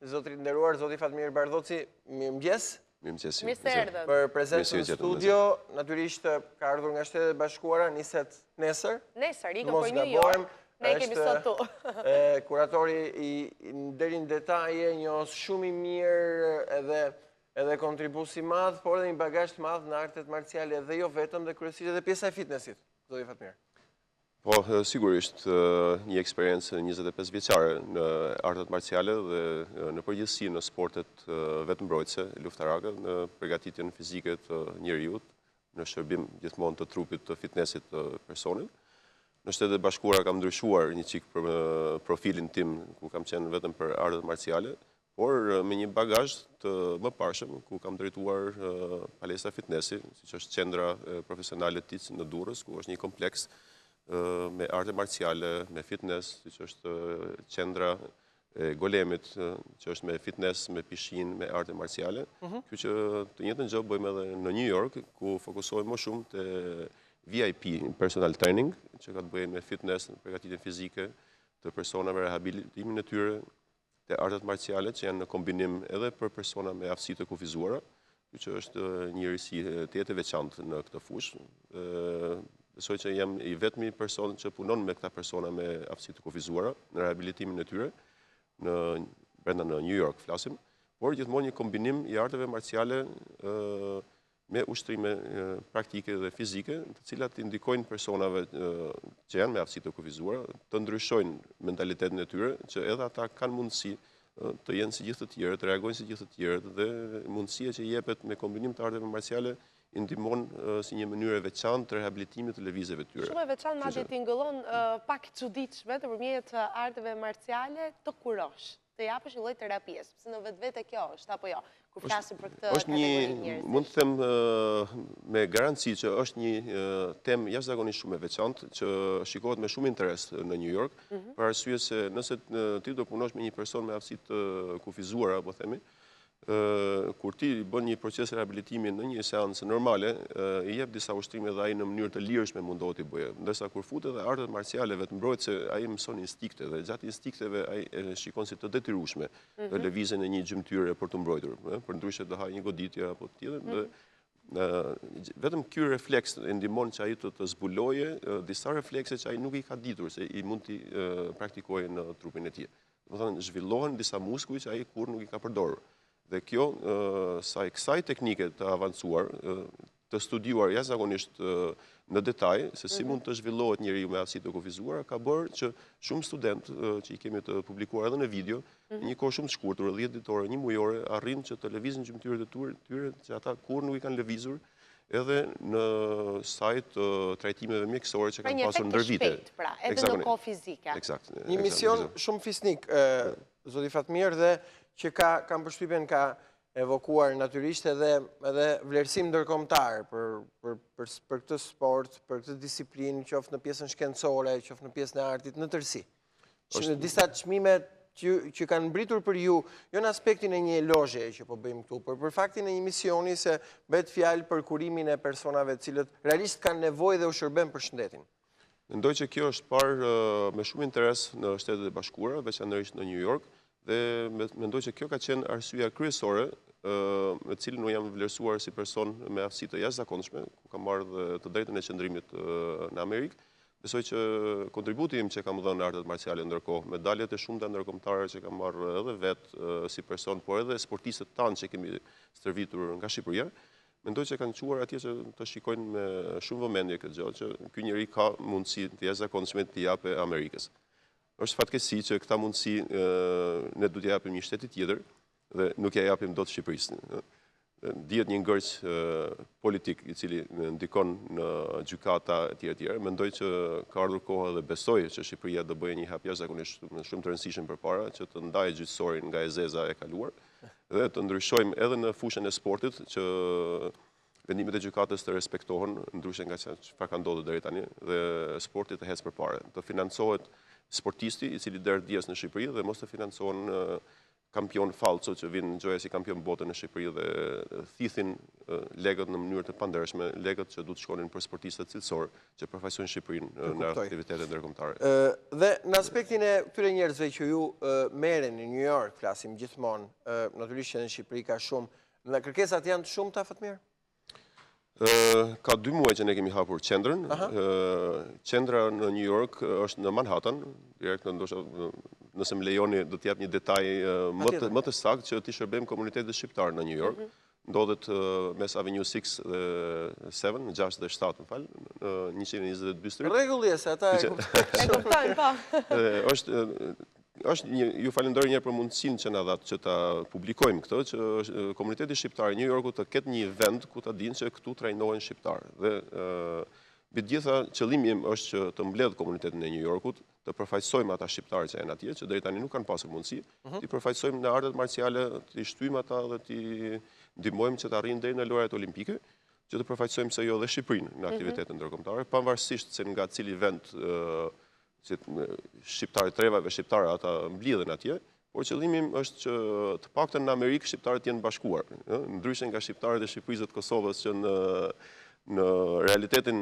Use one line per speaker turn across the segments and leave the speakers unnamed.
Zotri nderuar, zoti Fatmir Bardhoci, mirëmëngjes.
Mirëmëngjes.
Mirë se erdhët. Për prezencën në studio, natyrisht ka ardhur nga Shtetet e Bashkuara, niset nesër.
Nesër, ikëm për New York. Ne kemi sot tu.
Kuratori deri në detaje, njohës shumë i mirë edhe kontribusi madh, por edhe një bagazh të madh në artet marciale dhe jo vetëm dhe kryesisht edhe pjesa e fitnessit, zoti Fatmir.
Po, sigurisht, një eksperiencë 25 vjeçare në artet marciale dhe në përgjithësi në sportet vetëmbrojtëse, luftarake, në përgatitjen fizike të njeriut, në shërbim gjithmonë të trupit të fitnessit të personit. Në Shtetet e Bashkuara kam ndryshuar një çik për profilin tim, ku kam qenë vetëm për artet marciale, por me një bagazh të mëparshëm, ku kam drejtuar palestra fitnessi, siç është qendra profesionale TIC në Durrës, ku është një kompleks me arte marciale, me fitness, që është qendra e Golemit, që është me fitness, me pishin, me arte marciale. Kjo që të njëjtën gjë bëjmë edhe në New York, ku fokusohemi më shumë te VIP, personal training, që ka të bëjë me fitness, përgatitjen fizike të personave, rehabilitimin e tyre, te artet marciale, që janë në kombinim edhe për persona me aftësi të kufizuara, kjo që është një risi të jetë veçantë në këtë fushë. Besoj që jam i vetmi person që punon me këta persona me aftësi të kufizuara në rehabilitimin e tyre, brenda në New York flasim, por gjithmonë një kombinim i arteve marciale me ushtrime praktike dhe fizike, të cilat indikojnë personave që janë me aftësi të kufizuara, të ndryshojnë mentalitetin e tyre, që edhe ata kanë mundësi të jenë si gjithë të tjerët, të reagojnë si gjithë të tjerët, dhe mundësia që jepet me kombinim të arteve marciale ndihmon si një mënyrë e veçantë të rehabilitimit të lëvizjeve të tyre.
Shumë e veçantë madje tingëllon pak çuditshme nëpërmjet arteve marciale të kurosh, të japësh një lloj terapie, sepse në vetvete kjo është apo jo. Kur flasim për këtë kategori njerëzish.
Mund të them me garanci që është një temë jashtëzakonisht shumë e veçantë që shikohet me shumë interes në New York, për arsye se nëse ti do punosh me një person me aftësi të kufizuara, apo themi, kur ti bën një proces rehabilitimi në një seancë normale, i jep disa ushtrime dhe ai në mënyrë të lirshme mundohet t'i bëjë. Ndërsa kur futet edhe artet marciale vetëmbrojtëse, ai mëson instinkte dhe gjatë instikteve ai e shikon si të detyrueshme të lëvizjen e një gjymtyre për të mbrojtur, përndryshe të hajë një goditje apo tjetër. Vetëm ky refleks e ndihmon që ai të zbuloje disa reflekse që ai nuk i ka ditur se i mund t'i praktikojë në trupin e tij. Domethënë zhvillohen disa muskuj që ai kurrë nuk i ka përdorur. Dhe kjo, kësaj teknike të avancuar, të studiuar jashtëzakonisht në detaj, se si mund të zhvillohet njeriu me aftësi të kufizuara, ka bërë që shumë studentë që i kemi të publikuar edhe në video, një kohë shumë të shkurtër, 10 ditore, një mujore, arrin që të lëvizin gjymtyrët e tyre, që ata kurrë nuk i kanë lëvizur, edhe në sajt trajtimeve mjekësore që kanë pasur ndër vite.
Një efekt i shpejtë, pra, edhe në kohë fizike.
Një mision shumë fisnik, zoti Fatmir, dhe që kam përshtypjen ka evokuar natyrisht edhe vlerësim ndërkombëtar për këtë sport, për këtë disiplinë, qoftë në pjesën shkencore, qoftë në pjesën e artit, në tërësi. Disa çmime që kanë mbritur për ju, jo në aspektin e një lozhe që po bëjmë këtu, por për faktin e një misioni se bëhet fjalë për kurimin e personave të cilët realisht kanë nevojë dhe u shërben për shëndetin.
Mendoj që kjo është parë me shumë interes në Shtetet e Bashkuara, veçanërisht në New York, dhe mendoj që kjo ka qenë arsyeja kryesore me cilën unë jam vlerësuar si person me aftësi të jashtëzakonshme, ku kam marrë të drejtën e qëndrimit në Amerikë. Besoj që kontributi im që kam dhënë në artet marciale ndërkohë, medaljet e shumta ndërkombëtare që kam marrë edhe vetë si person, por edhe sportistët tanë që kemi stërvitur nga Shqipëria, mendoj që kanë quar atje që të shikojnë me shumë vëmendje këtë gjë, që ky njeri ka mundësi të jashtëzakonshme t'i japë Amerikës. Është fatkeqësi që këta mundësi ne du t'ja japim një shteti tjetër dhe nuk ja japim dot Shqipërisë. Dihet një ngërç politik i cili ndikon në gjykata etj. Mendoj që ka ardhur koha dhe besoj që Shqipëria do bëjë një hap jashtëzakonisht shumë të rëndësishëm përpara, që të ndajë gjyqësorin nga e zeza e kaluar dhe të ndryshojmë edhe në fushën e sportit që vendimet e gjykatës të respektohen, ndryshe nga çfarë ka ndodhur deri tani, dhe sporti të ecë përpara, të financohet sportisti i cili der dijes në Shqipëri dhe mos të financohen kampion falco që vinë në gjoja si kampion bote në Shqipëri dhe thithin legët në mënyrë të pandershme, legët që du të shkonin për sportistët cilësor që përfaqësojnë Shqipërinë në aktivitetet ndërkombëtare.
Dhe në aspektin e këtyre njerëzve që ju merren në New York, flasim gjithmonë, natyrisht që në Shqipëri ka shumë, në kërkesat janë të shumta, Fatmir?
Ka 2 muaj që ne kemi hapur qendrën. Qendra në New York është në Manhattan, direkt nëse më lejoni do të jap një detaj më të saktë që ti shërbejmë komunitetit shqiptar në New York. Ndodhet mes Avenue 6 dhe 7, 6 dhe 7, më fal, 122 Street.
Rregull se ata
e kuptojnë, po.
Ju falenderoj një për mundësinë që na dhat që ta publikojmë këtë, që komuniteti shqiptar i New Yorkut të ketë një vend ku ta dinë që këtu trajnohen shqiptarë. Dhe mbi të gjitha qëllimi im është që të mbledh komunitetin e New Yorkut, të përfaqësojmë ata shqiptarë që janë atje, që deri tani nuk kanë pasur mundësi, të përfaqësojmë në artet marciale, të shtyjmë ata dhe të ndihmojmë që të arrijnë deri në lojrat olimpike, që të përfaqësojmë se jo dhe Shqipërinë në aktivitete ndërkombëtare, pavarësisht se nga cili vend që shqiptarët trevave shqiptare ata mblidhen atje, por qëllimi është që të paktën në Amerikë shqiptarët jenë bashkuar, ndryshe nga shqiptarët e Shqipërisë dhe të Kosovës që në realitetin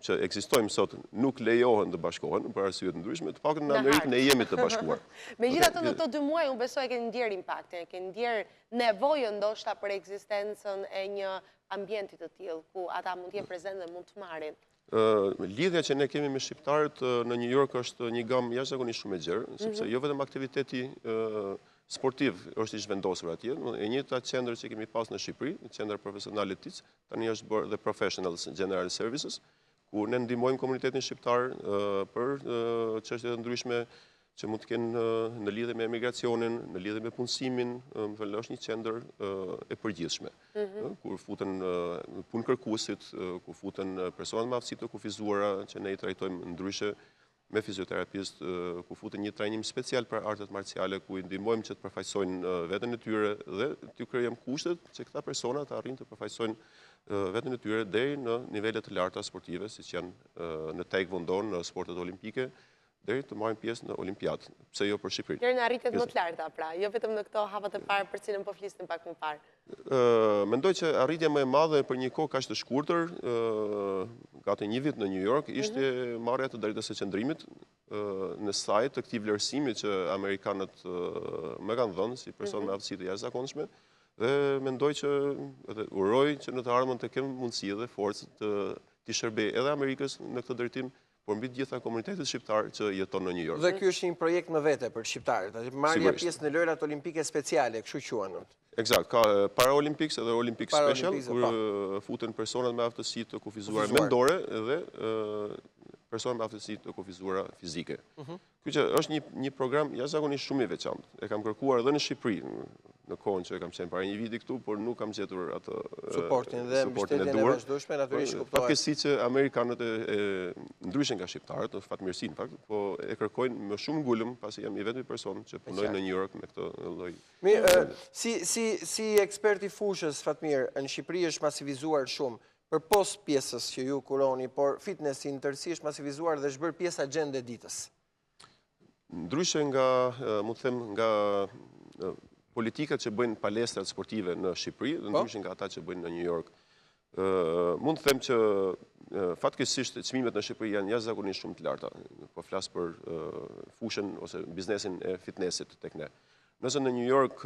që ekzistojmë sot nuk lejohen të bashkohen për arsye të ndryshme, të paktën në Amerikë ne jemi të bashkuar.
Megjithatë në këto 2 muaj unë besoj e keni ndjer impaktin, e keni ndjer nevojën ndoshta për ekzistencën e një ambienti të tillë ku ata mund të jenë prezentë dhe mund të marrin.
Lidhja që ne kemi me shqiptarët në New York është një gamë jashtëzakonisht shumë e gjerë, sepse jo vetëm aktiviteti sportiv është i zhvendosur atje, e njëjta qendër që kemi pas në Shqipëri, qendra profesionale TIC, tani është bërë dhe Professionals General Services, ku ne ndihmojmë komunitetin shqiptar për çështje të ndryshme që mund të kenë në lidhje me emigracionin, në lidhje me punësimin, është një qendër e përgjithshme. Kur futen punëkërkuesit, kur futen personat me aftësi të kufizuara që ne i trajtojmë ndryshe me fizioterapist, ku futen një trajnim special për artet marciale, ku i ndihmojmë që të përfaqësojnë veten e tyre dhe t'ju krijojmë kushtet që këta persona të arrijnë të përfaqësojnë veten e tyre deri në nivele të larta sportive, siç janë në taekwondo, në sportet olimpike, deri të marrin pjesë në olimpiadë, pse jo për Shqipërinë.
Deri në arritjet më të larta, pra, jo vetëm në këto hapat e parë për cilën po flisnim pak më parë.
Mendoj që arritja më e madhe për një kohë kaq të shkurtër, gati 1 vit në New York, ishte marrja të drejtës së qëndrimit në sajt të këtij vlerësimi që amerikanët më kanë dhënë si person me aftësi të jashtëzakonshme, dhe mendoj që uroj që në të ardhmen të kem mundësi dhe forcë të shërbej edhe Amerikës në këtë drejtim, por mbi të gjitha komunitetit shqiptar që jeton në New York.
Dhe ky është një projekt më vete për shqiptarët, marrja pjesë në lojrat olimpike speciale, kështu quhen.
Eksakt, ka Paralympics edhe Olympic Special, kur futen personat me aftësi të kufizuara mendore dhe personat me aftësi të kufizuara fizike. Ky që është një program jashtëzakonisht shumë i veçantë. E kam kërkuar edhe në Shqipëri, në kohën që e kam qenë para 1 viti këtu, por nuk kam gjetur atë
suportin dhe mbështetjen e vazhdueshme, natyrisht kuptohet.
Fatkeqësi që amerikanët ndryshe nga shqiptarët, në fatmirësi në fakt, po e kërkojnë me shumë ngulëm, pasi jam i vetmi person që punoj në New York me këtë lloj.
Mirë, si ekspert i fushës, Fatmir, në Shqipëri është masivizuar shumë për post pjesës që ju kuroni, por fitnessi në tërësi është masivizuar dhe është bërë pjesë agjende ditës.
Ndryshe nga, mund të them, nga politikat që bëjnë palestrat sportive në Shqipëri, dhe ndryshe nga ata që bëjnë në New York, mund të them që fatkeqësisht çmimet në Shqipëri janë jashtëzakonisht shumë të larta. Po flas për fushën ose biznesin e fitnessit tek ne. Nëse në New York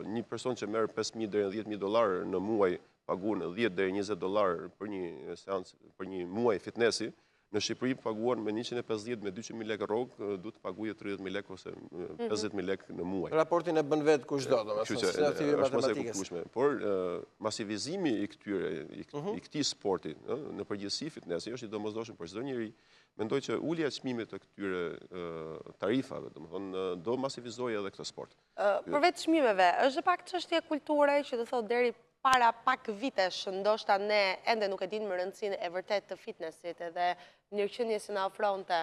një person që merr $5,000 deri në $10,000 në muaj paguan $10 deri $20 për një seancë, për një muaj fitnessi, në Shqipëri paguan me 150 me 200.000 lekë rrogë, duhet të paguajë 30.000 lekë ose 50.000 lekë në muaj.
Raportin e bën vetë kushdo, domethënë, si aktivim matematikës.
Por masivizimi i këtij sporti, në përgjithësi fitnessi është i domosdoshëm për çdo njeri. Mendoj që ulja e çmimit të këtyre tarifave, domethënë, do masivizojë edhe këtë sport.
Përveç çmimeve, është pak çështje kulture që do thotë deri para pak vitesh, ndoshta ne ende nuk e dinë më rëndësinë e vërtet të fitnessit edhe mirëqenies që na ofronte.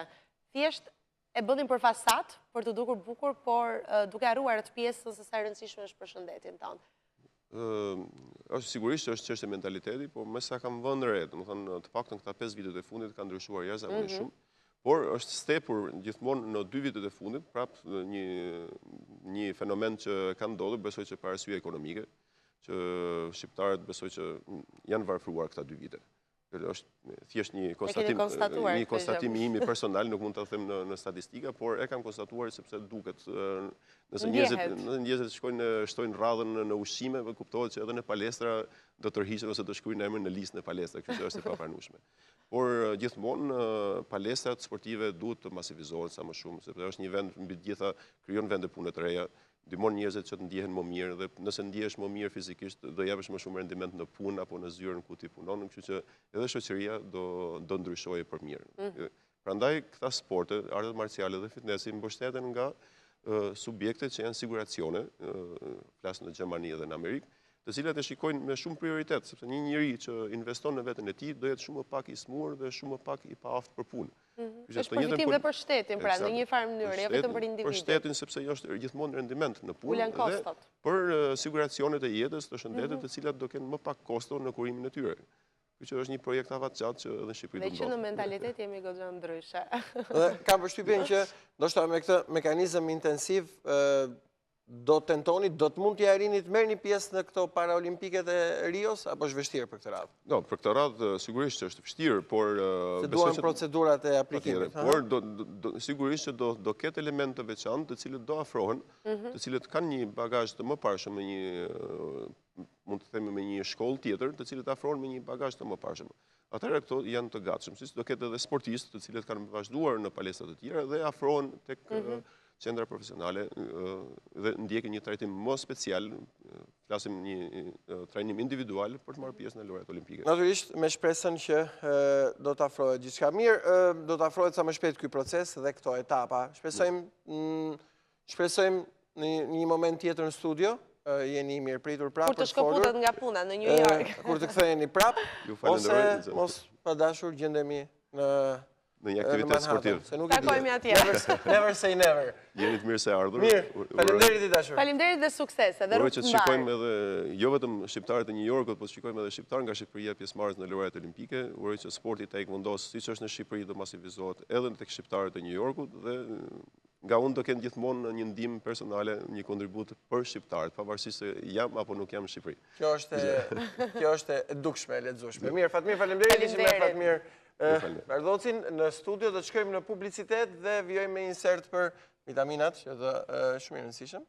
Thjesht e bënin për fasad, për të dukur bukur, por duke harruar atë pjesën se sa e rëndësishme është për shëndetin tonë.
Është sigurisht është çështje mentaliteti, por me sa kam vënë re, domethënë të paktën këta 5 vitet e fundit kanë ndryshuar jashtëzakonisht shumë. Por është stepur gjithmonë në 2 vitet e fundit, prapë një fenomen që ka ndodhur, besoj që për arsye ekonomike, që shqiptarët besoj që janë varfëruar këta 2 vite. Është thjesht një konstatim imi personal, nuk mund të them në statistika, por e kam konstatuar sepse duket nëse njerëzit shtojnë radhën në ushqime, kuptohet që edhe në palestra do të tërhiqen ose do shkruajnë emrin në listë në palestra, kështu që është e papranueshme. Por gjithmonë palestrat sportive duhet të masivizohen sa më shumë, sepse është një vend mbi të gjitha krijon vende pune të reja, ndihmon njerëzit që të ndihen më mirë dhe nëse ndihesh më mirë fizikisht do japësh më shumë rendiment në punë apo në zyrën ku ti punon, kështu që edhe shoqëria do ndryshojë për mirë. Prandaj këta sporte, artet marciale dhe fitnessi mbështeten nga subjekte që janë siguracione, flas në Gjermani dhe në Amerikë, të cilat e shikojnë me shumë prioritet, sepse një njeri që investon në veten e tij do jetë shumë më pak i smur dhe shumë më pak i paaftë për punë.
Është përfitim dhe për shtetin, pra në një farë mënyrë, jo vetëm për individin.
Për shtetin sepse është gjithmonë rendiment në punë
Ulen kostot.
Për siguracionet e jetës të shëndetit të cilat do kenë më pak kosto në kurimin e tyre. Që është një projekt afatgjat që edhe Shqipëri do ndodhë.
Dhe që në mentalitet jemi goxha ndryshe.
Dhe kam përshtypjen që ndoshta me këtë mekanizëm intensiv do tentoni, do të mund t'ja arrini të merrni pjesë në këto paraolimpikët e Rios, apo është vështirë për këtë radhë?
No, për këtë radhë sigurisht që është vështirë, por...
Se duan procedurat e aplikimit.
Por sigurisht që do ketë elemente të veçantë të cilët do afrohen, të cilët kanë një bagazh të mëparshëm me një, mund të themi me një shkollë tjetër, të cilët afrohen me një bagazh të mëparshëm. Atëherë këto janë të gatshëm, si do ketë edhe sportistë të cilët kanë vazhduar në palestrat e tjera dhe afrohen tek qendra profesionale dhe ndjekin një trajtim më special, flasim një trajnim individual për të marrë pjesë në lojrat olimpike.
Natyrisht me shpresën që do të afrohet gjithçka mirë, do të afrohet sa më shpejt ky proces dhe këto etapa. Shpresojmë në një moment tjetër në studio, jeni mirë pritur prapë.
Kur të shkëputet nga puna në New York.
Kur të ktheheni prapë, ose mos pa dashur gjendemi
në një aktivitet sportiv.
Takojmë atje.
Never say never.
Jeni të mirë se ardhur.
Mirë, faleminderit i dashur.
Faleminderit dhe suksese.
Uroj që të shikojmë edhe jo vetëm shqiptarët e New Yorkut, por të shikojmë edhe shqiptarë nga Shqipëria pjesëmarrës në lojrat olimpike. Uroj që sporti taekwondo, siç është në Shqipëri, do masivizohet edhe tek shqiptarët e New Yorkut dhe nga unë do kenë gjithmonë një ndihmë personale, një kontribut për shqiptarët, pavarësisht se jam apo nuk jam në Shqipëri.
Kjo është e dukshme, e lexueshme. Mirë, Fatmir, faleminderit, ishim me Fatmir Bardhocin. Në studio do të shkojmë në publicitet dhe vijojmë me insert për vitaminat, që është shumë i rëndësishëm.